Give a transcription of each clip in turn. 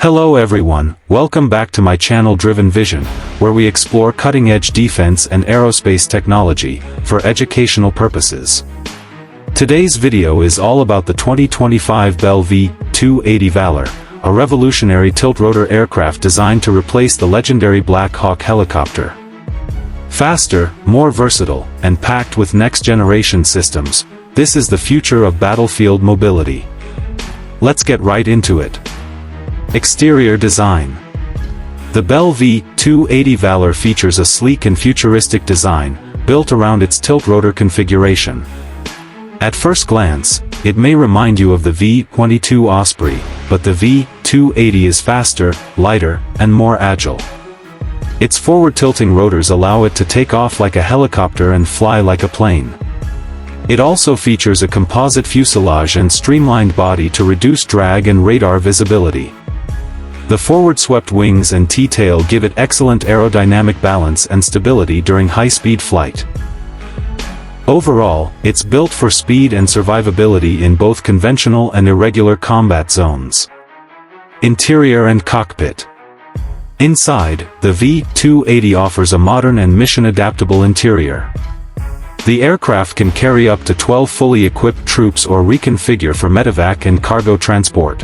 Hello everyone, welcome back to my channel Driven Vision, where we explore cutting-edge defense and aerospace technology, for educational purposes. Today's video is all about the 2025 Bell V-280 Valor, a revolutionary tiltrotor aircraft designed to replace the legendary Black Hawk helicopter. Faster, more versatile, and packed with next-generation systems, this is the future of battlefield mobility. Let's get right into it. Exterior design. The Bell V-280 Valor features a sleek and futuristic design, built around its tiltrotor configuration. At first glance, it may remind you of the V-22 Osprey, but the V-280 is faster, lighter, and more agile. Its forward-tilting rotors allow it to take off like a helicopter and fly like a plane. It also features a composite fuselage and streamlined body to reduce drag and radar visibility. The forward-swept wings and T-tail give it excellent aerodynamic balance and stability during high-speed flight. Overall, it's built for speed and survivability in both conventional and irregular combat zones. Interior and cockpit. Inside, the V-280 offers a modern and mission-adaptable interior. The aircraft can carry up to 12 fully equipped troops or reconfigure for medevac and cargo transport.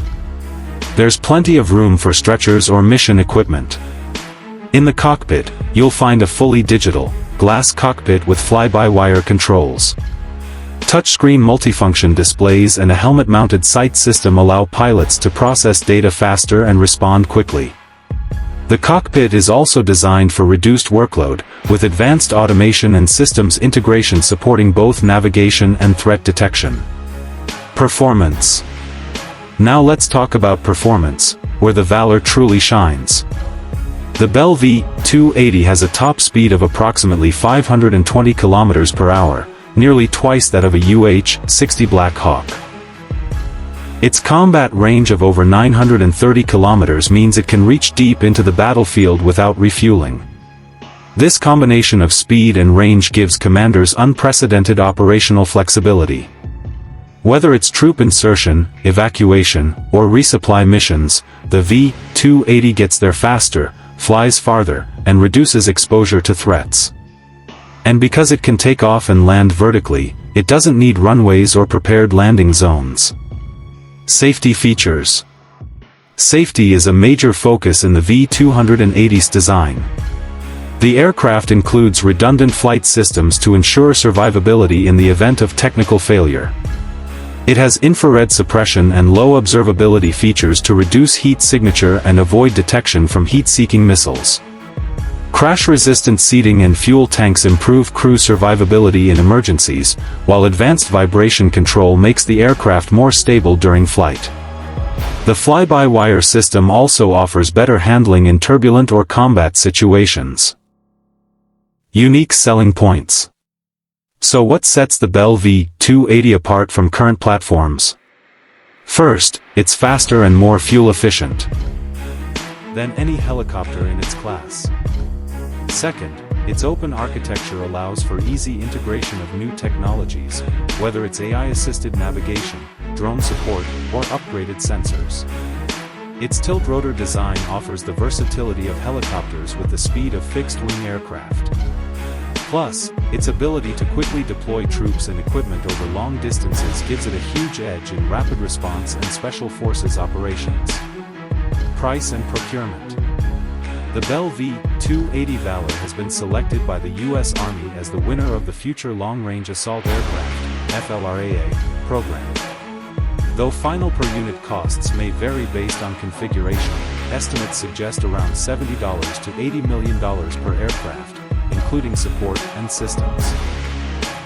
There's plenty of room for stretchers or mission equipment. In the cockpit, you'll find a fully digital, glass cockpit with fly-by-wire controls. Touchscreen multifunction displays and a helmet-mounted sight system allow pilots to process data faster and respond quickly. The cockpit is also designed for reduced workload, with advanced automation and systems integration supporting both navigation and threat detection. Performance. Now let's talk about performance, where the Valor truly shines. The Bell V-280 has a top speed of approximately 520 km per hour, nearly twice that of a UH-60 Black Hawk. Its combat range of over 930 km means it can reach deep into the battlefield without refueling. This combination of speed and range gives commanders unprecedented operational flexibility. Whether it's troop insertion, evacuation, or resupply missions, the V-280 gets there faster, flies farther, and reduces exposure to threats. And because it can take off and land vertically, it doesn't need runways or prepared landing zones. Safety features. Safety is a major focus in the V-280's design. The aircraft includes redundant flight systems to ensure survivability in the event of technical failure. It has infrared suppression and low observability features to reduce heat signature and avoid detection from heat-seeking missiles. Crash-resistant seating and fuel tanks improve crew survivability in emergencies, while advanced vibration control makes the aircraft more stable during flight. The fly-by-wire system also offers better handling in turbulent or combat situations. Unique selling points. So what sets the Bell V-280 apart from current platforms? First, it's faster and more fuel-efficient than any helicopter in its class. Second, its open architecture allows for easy integration of new technologies, whether it's AI-assisted navigation, drone support, or upgraded sensors. Its tiltrotor design offers the versatility of helicopters with the speed of fixed-wing aircraft. Plus, its ability to quickly deploy troops and equipment over long distances gives it a huge edge in rapid response and special forces operations. Price and procurement. The Bell V-280 Valor has been selected by the U.S. Army as the winner of the Future Long-Range Assault Aircraft (FLRAA) program. Though final per-unit costs may vary based on configuration, estimates suggest around $70 to $80 million per aircraft, including support and systems.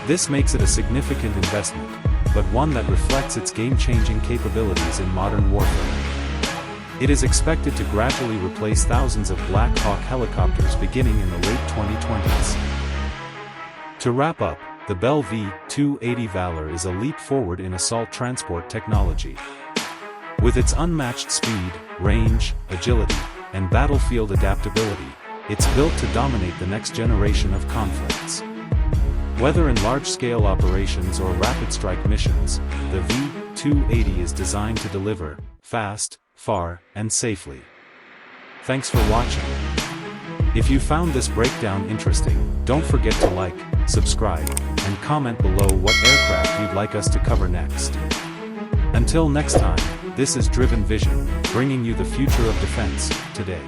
This makes it a significant investment, but one that reflects its game-changing capabilities in modern warfare. It is expected to gradually replace thousands of Black Hawk helicopters beginning in the late 2020s. To wrap up, the Bell V-280 Valor is a leap forward in assault transport technology. With its unmatched speed, range, agility, and battlefield adaptability, it's built to dominate the next generation of conflicts. Whether in large-scale operations or rapid strike missions, the V-280 is designed to deliver fast, far, and safely. Thanks for watching. If you found this breakdown interesting, don't forget to like, subscribe, and comment below what aircraft you'd like us to cover next. Until next time, this is Driven Vision, bringing you the future of defense, today.